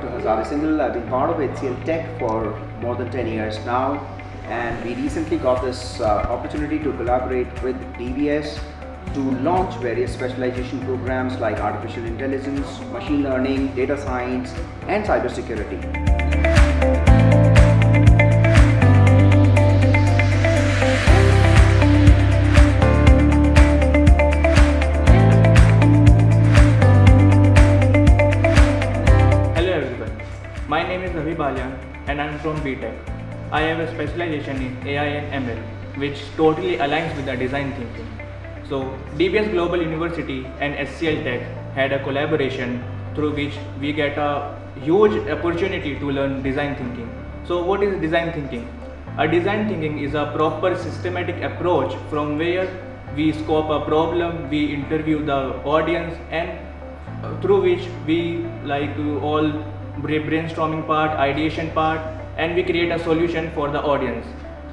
Dr. Hazare Singhal. I've been part of HCLTech for more than 10 years now, and we recently got this opportunity to collaborate with DBS to launch various specialization programs like artificial intelligence, machine learning, data science, and cybersecurity. My name is Ravi Balyan and I am from BTech. I have a specialization in AI and ML, which totally aligns with the design thinking. So DBS Global University and HCLTech had a collaboration through which we get a huge opportunity to learn design thinking. So what is design thinking? A design thinking is a proper systematic approach from where we scope a problem, we interview the audience, and through which we all brainstorming part, ideation part, and we create a solution for the audience.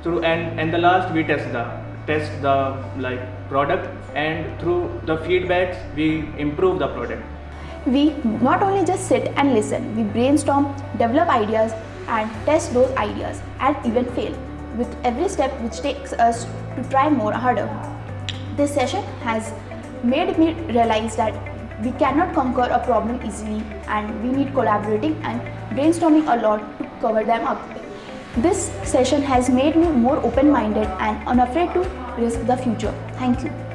Through and the last we test the product, and through the feedbacks we improve the product. We not only just sit and listen, we brainstorm, develop ideas and test those ideas and even fail with every step which takes us to try more harder. This session has made me realize that we cannot conquer a problem easily and we need collaborating and brainstorming a lot to cover them up. This session has made me more open-minded and unafraid to risk the future. Thank you.